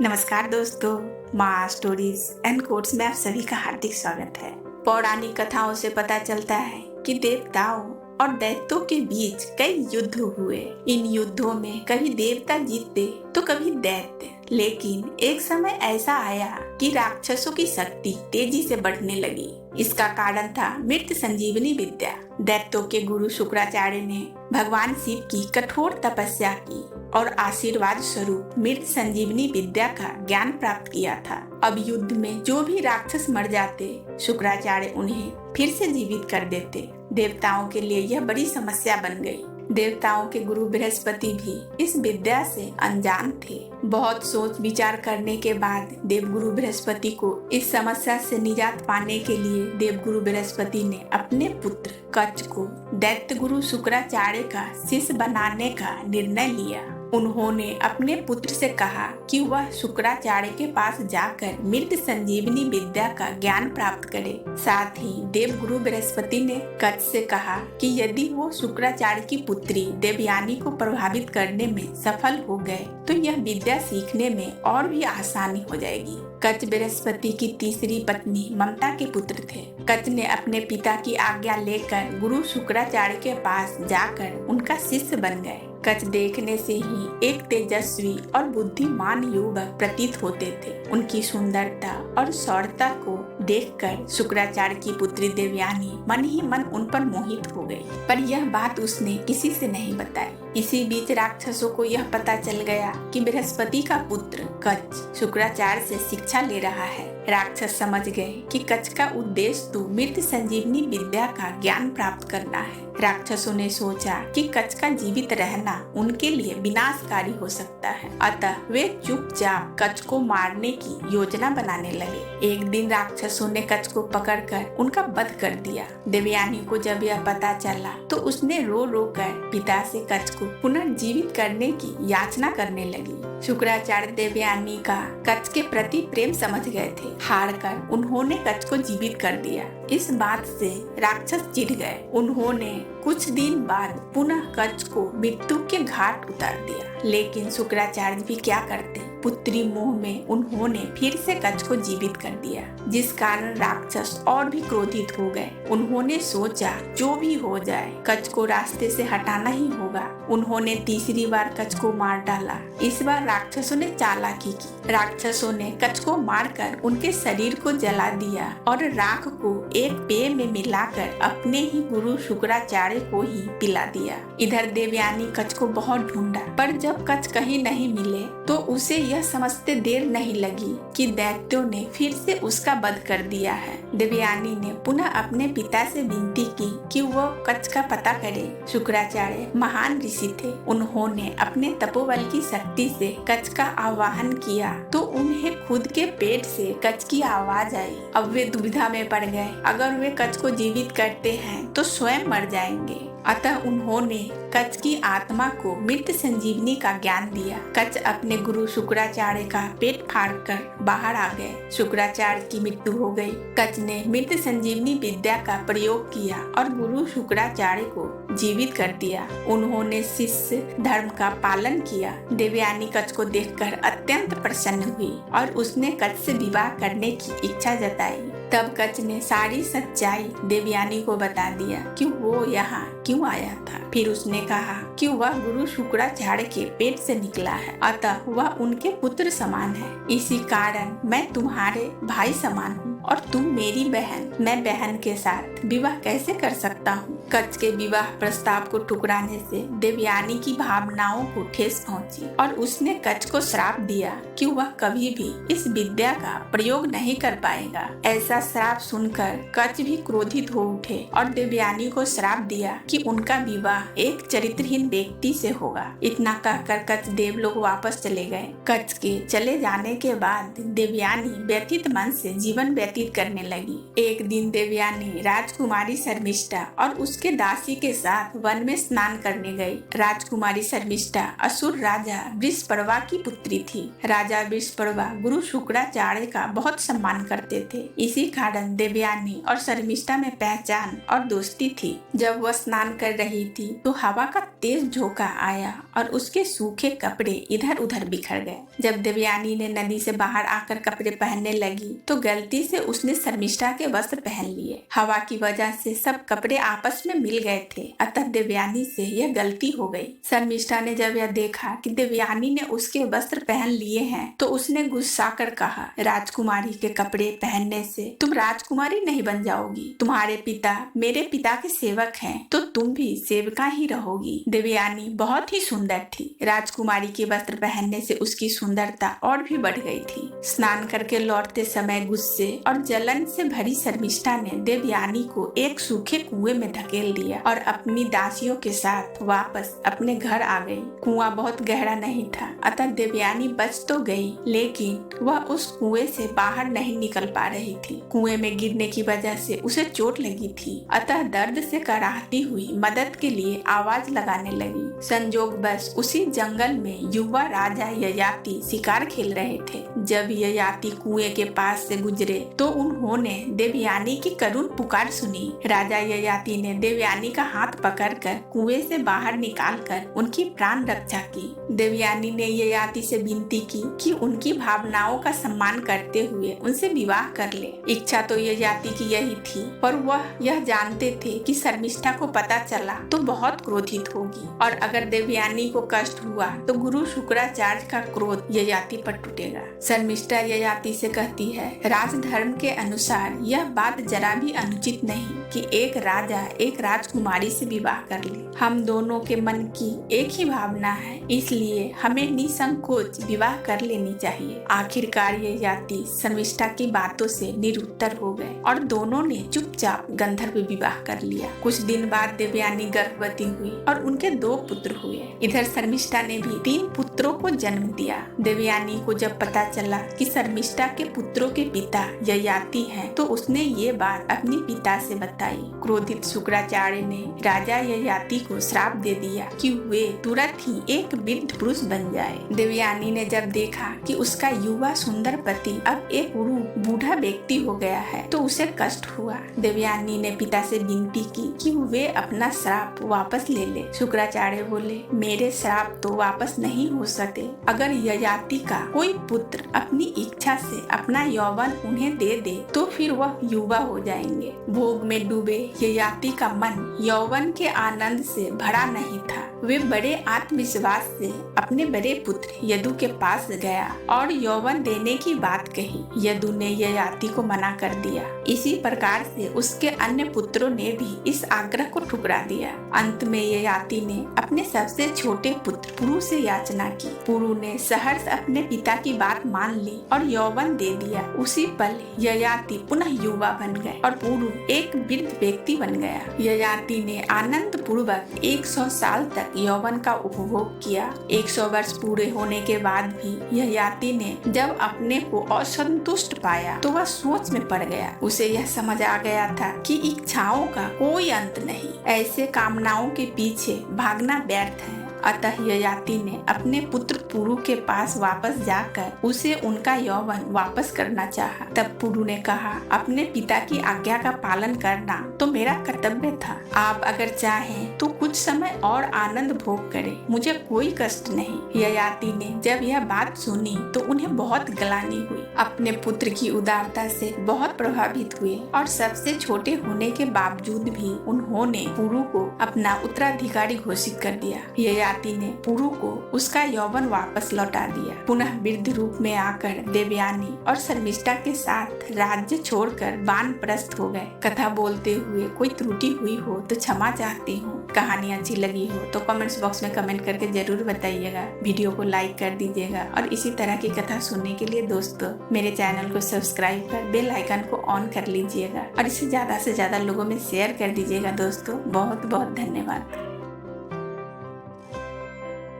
नमस्कार दोस्तों, माँ स्टोरीज एंड कोट्स में आप सभी का हार्दिक स्वागत है। पौराणिक कथाओं से पता चलता है कि देवताओं और दैत्यों के बीच कई युद्ध हुए। इन युद्धों में कभी देवता जीतते तो कभी दैत्य, लेकिन एक समय ऐसा आया कि राक्षसों की शक्ति तेजी से बढ़ने लगी। इसका कारण था मृत संजीवनी विद्या। दैत्यों के गुरु शुक्राचार्य ने भगवान शिव की कठोर तपस्या की और आशीर्वाद स्वरूप मृत संजीवनी विद्या का ज्ञान प्राप्त किया था। अब युद्ध में जो भी राक्षस मर जाते, शुक्राचार्य उन्हें फिर से जीवित कर देते। देवताओं के लिए यह बड़ी समस्या बन गई। देवताओं के गुरु बृहस्पति भी इस विद्या से अनजान थे। बहुत सोच विचार करने के बाद देवगुरु बृहस्पति को इस समस्या से निजात पाने के लिए देवगुरु बृहस्पति ने अपने पुत्र कच्छ को दैत्य गुरु शुक्राचार्य का शिष्य बनाने का निर्णय लिया। उन्होंने अपने पुत्र से कहा कि वह शुक्राचार्य के पास जाकर मृत संजीवनी विद्या का ज्ञान प्राप्त करे। साथ ही देवगुरु बृहस्पति ने कच्छ से कहा कि यदि वो शुक्राचार्य की पुत्री देवयानी को प्रभावित करने में सफल हो गए तो यह विद्या सीखने में और भी आसानी हो जाएगी। कच्छ बृहस्पति की तीसरी पत्नी ममता के पुत्र थे। कच्छ ने अपने पिता की आज्ञा लेकर गुरु शुक्राचार्य के पास जाकर उनका शिष्य बन गए। कच्छ देखने से ही एक तेजस्वी और बुद्धिमान युवक प्रतीत होते थे। उनकी सुंदरता और शौर्यता को देखकर शुक्राचार्य की पुत्री देवयानी मन ही मन उन पर मोहित हो गई, पर यह बात उसने किसी से नहीं बताई। इसी बीच राक्षसों को यह पता चल गया कि बृहस्पति का पुत्र कच्छ शुक्राचार्य से शिक्षा ले रहा है। राक्षस समझ गए कि कच्छ का उद्देश्य तो मृत संजीवनी विद्या का ज्ञान प्राप्त करना है। राक्षसों ने सोचा कि कच्छ का जीवित रहना उनके लिए विनाशकारी हो सकता है, अतः वे चुपचाप कच्छ को मारने की योजना बनाने लगे। एक दिन राक्षसों ने कच्छ को पकड़कर उनका वध कर दिया। देवयानी को जब यह पता चला तो उसने रो रो कर पिता से कच्छ को पुनर्जीवित करने की याचना करने लगी। शुक्राचार्य देवयानी का कच्छ के प्रति प्रेम समझ गए थे। हार कर उन्होंने कच्छ को जीवित कर दिया। इस बात से राक्षस चिढ़ गए। उन्होंने कुछ दिन बाद पुनः कच्छ को मृत्यु के घाट उतार दिया, लेकिन शुक्राचार्य भी क्या करते, पुत्री मोह में उन्होंने फिर से कच्छ को जीवित कर दिया, जिस कारण राक्षस और भी क्रोधित हो गए। उन्होंने सोचा जो भी हो जाए कच्छ को रास्ते से हटाना ही होगा। उन्होंने तीसरी बार कच्छ को मार डाला। इस बार राक्षसों ने चालाकी की। राक्षसों ने कच्छ को मारकर उनके शरीर को जला दिया और राख को एक पेय में मिलाकर अपने ही गुरु शुक्राचार्य को ही पिला दिया। इधर देवयानी कच्छ को बहुत ढूंढा, पर जब कच्छ कहीं नहीं मिले तो उसे यह समझते देर नहीं लगी कि दैत्यों ने फिर से उसका वध कर दिया है। देवयानी ने पुनः अपने पिता से विनती की कि वो कच्छ का पता करे। शुक्राचार्य महान ऋषि थे। उन्होंने अपने तपोबल की शक्ति से कच्छ का आवाहन किया तो उन्हें खुद के पेट से कच्छ की आवाज आई। अब वे दुविधा में पड़ गए। अगर वे कच्छ को जीवित करते हैं तो स्वयं मर जाएंगे, अतः उन्होंने कच्छ की आत्मा को मृत संजीवनी का ज्ञान दिया। कच्छ अपने गुरु शुक्राचार्य का पेट फाड़कर बाहर आ गए। शुक्राचार्य की मृत्यु हो गई। कच्छ ने मृत संजीवनी विद्या का प्रयोग किया और गुरु शुक्राचार्य को जीवित कर दिया। उन्होंने शिष्य धर्म का पालन किया। देवयानी कच्छ को देखकर अत्यंत प्रसन्न हुई और उसने कच्छ से विवाह करने की इच्छा जताई। तब कच्छ ने सारी सच्चाई देवयानी को बता दिया कि वो यहाँ क्यों आया था। फिर उसने कहा कि वह गुरु शुक्राचार्य के पेट से निकला है, अतः वह उनके पुत्र समान है। इसी कारण मैं तुम्हारे भाई समान हूँ और तुम मेरी बहन। मैं बहन के साथ विवाह कैसे कर सकता हूँ। कच्छ के विवाह प्रस्ताव को ठुकराने से देवयानी की भावनाओं को ठेस पहुंची और उसने कच्छ को श्राप दिया कि वह कभी भी इस विद्या का प्रयोग नहीं कर पाएगा। ऐसा श्राप सुनकर कच्छ भी क्रोधित हो उठे और देवयानी को श्राप दिया कि उनका विवाह एक चरित्रहीन व्यक्ति से होगा। इतना कहकर कच्छ देवलोक वापस चले गए। कच्छ के चले जाने के बाद देवयानी व्यथित मन से जीवन व्यतीत करने लगी। एक दिन देवयानी राजकुमारी शर्मिष्ठा और उसके दासी के साथ वन में स्नान करने गई। राजकुमारी शर्मिष्ठा असुर राजा वृषपर्वा की पुत्री थी। राजा वृषपर्वा गुरु शुक्राचार्य का बहुत सम्मान करते थे। इसी कारण देवयानी और शर्मिष्ठा में पहचान और दोस्ती थी। जब वह स्नान स्नान कर रही थी तो हवा का तेज झोंका आया और उसके सूखे कपड़े इधर उधर बिखर गए। जब देवयानी ने नदी से बाहर आकर कपड़े पहनने लगी तो गलती से उसने शर्मिष्ठा के वस्त्र पहन लिए। हवा की वजह से सब कपड़े आपस में मिल गए थे, अतः देवयानी से यह गलती हो गई। शर्मिष्ठा ने जब यह देखा कि देवयानी ने उसके वस्त्र पहन लिए हैं तो उसने गुस्सा कर कहा, राजकुमारी के कपड़े पहनने से तुम राजकुमारी नहीं बन जाओगी। तुम्हारे पिता मेरे पिता के सेवक हैं तो तुम भी सेवका ही रहोगी। देवयानी बहुत ही सुंदर थी। राजकुमारी के वस्त्र पहनने से उसकी सुंदरता और भी बढ़ गई थी। स्नान करके लौटते समय गुस्से और जलन से भरी शर्मिष्ठा ने देवयानी को एक सूखे कुएं में धकेल दिया और अपनी दासियों के साथ वापस अपने घर आ गई। कुआं बहुत गहरा नहीं था, अतः देवयानी बच तो गई, लेकिन वह उस कुएं से बाहर नहीं निकल पा रही थी। कुएं में गिरने की वजह से उसे चोट लगी थी, अतः दर्द से कराहती हुई मदद के लिए आवाज लगाने लगी। संजोग बस उसी जंगल में युवा राजा ययाति शिकार खेल रहे थे। जब ययाति कुएं के पास से गुजरे तो उन्होंने देवयानी की करुण पुकार सुनी। राजा ययाति ने देवयानी का हाथ पकड़कर कुएं से बाहर निकालकर उनकी प्राण रक्षा की। देवयानी ने ययाति से विनती की कि उनकी भावनाओं का सम्मान करते हुए उनसे विवाह कर ले। इच्छा तो ययाति की यही थी, पर वह यह जानते थे कि शर्मिष्ठा को पता चला तो बहुत क्रोधित होगी और अगर देवयानी को कष्ट हुआ तो गुरु शुक्राचार्य का क्रोध ययाति पर टूटेगा। शर्मिष्ठा ययाति से कहती है, राजधर्म के अनुसार यह बात जरा भी अनुचित नहीं कि एक राजा एक राजकुमारी से विवाह कर ले। हम दोनों के मन की एक ही भावना है, इसलिए हमें निसंकोच विवाह कर लेनी चाहिए। आखिरकार ययाति शर्मिष्ठा की बातों से निरुत्तर हो गए और दोनों ने चुपचाप गंधर्व विवाह कर लिया। कुछ दिन बाद देवयानी गर्भवती हुई और उनके 2 पुत्र हुए। इधर शर्मिष्ठा ने भी 3 पुत्रों को जन्म दिया। देवयानी को जब पता चला कि शर्मिष्ठा के पुत्रों के पिता ययाति हैं, तो उसने ये बात अपने पिता से बताई। क्रोधित शुक्राचार्य ने राजा ययाति को श्राप दे दिया कि वे तुरंत ही एक वृद्ध पुरुष बन जाए। देवयानी ने जब देखा कि उसका युवा सुंदर पति अब एक बूढ़ा व्यक्ति हो गया है तो उसे कष्ट हुआ। देवयानी ने पिता से विनती की कि वे अपना श्राप वापस ले ले। शुक्राचार्य बोले, मेरे श्राप तो वापस नहीं हो सकते। अगर ययाति का कोई पुत्र अपनी इच्छा से अपना यौवन उन्हें दे दे तो फिर वह युवा हो जाएंगे। भोग में डूबे ययाति का मन यौवन के आनंद से भरा नहीं था। वे बड़े आत्मविश्वास से अपने बड़े पुत्र यदु के पास गया और यौवन देने की बात कही। यदु ने ययाति को मना कर दिया। इसी प्रकार से उसके अन्य पुत्रों ने भी इस आग्रह को ठुकरा दिया। अंत में ययाति ने अपने सबसे छोटे पुत्र पुरु से याचना की। पुरु ने सहर्ष अपने पिता की बात मान ली और यौवन दे दिया। उसी पल ययाति पुनः युवा बन गए और पुरु एक वृद्ध व्यक्ति बन गया। ययाति ने आनंद पूर्वक 100 साल तक यौवन का उपभोग किया। 100 वर्ष पूरे होने के बाद भी ययाति ने जब अपने को असंतुष्ट पाया तो वह सोच में पड़ गया। उसे यह समझ आ गया था कि इच्छाओं का कोई अंत नहीं, ऐसे कामनाओं के पीछे भागना व्यर्थ है। अतः ययाति ने अपने पुत्र पुरु के पास वापस जाकर उसे उनका यौवन वापस करना चाहा। तब पुरु ने कहा, अपने पिता की आज्ञा का पालन करना तो मेरा कर्तव्य था। आप अगर चाहें तो कुछ समय और आनंद भोग करें, मुझे कोई कष्ट नहीं। ययाति ने जब यह बात सुनी तो उन्हें बहुत ग्लानि हुई। अपने पुत्र की उदारता से बहुत प्रभावित हुए और सबसे छोटे होने के बावजूद भी उन्होंने पुरु को अपना उत्तराधिकारी घोषित कर दिया। ययाति ने पुरु को उसका यौवन वापस लौटा दिया। पुनः वृद्ध रूप में आकर देवयानी और शर्मिष्ठा के साथ राज्य छोड़कर वानप्रस्थ हो गए। कथा बोलते हुए कोई त्रुटि हुई हो तो क्षमा चाहती हूँ। कहानी अच्छी लगी हो तो कमेंट्स बॉक्स में कमेंट करके जरूर बताइएगा। वीडियो को लाइक कर दीजिएगा और इसी तरह की कथा सुनने के लिए दोस्तों मेरे चैनल को सब्सक्राइब कर बेल आइकन को ऑन कर लीजिएगा और इसे ज्यादा से ज्यादा लोगों में शेयर कर दीजिएगा। दोस्तों बहुत बहुत धन्यवाद।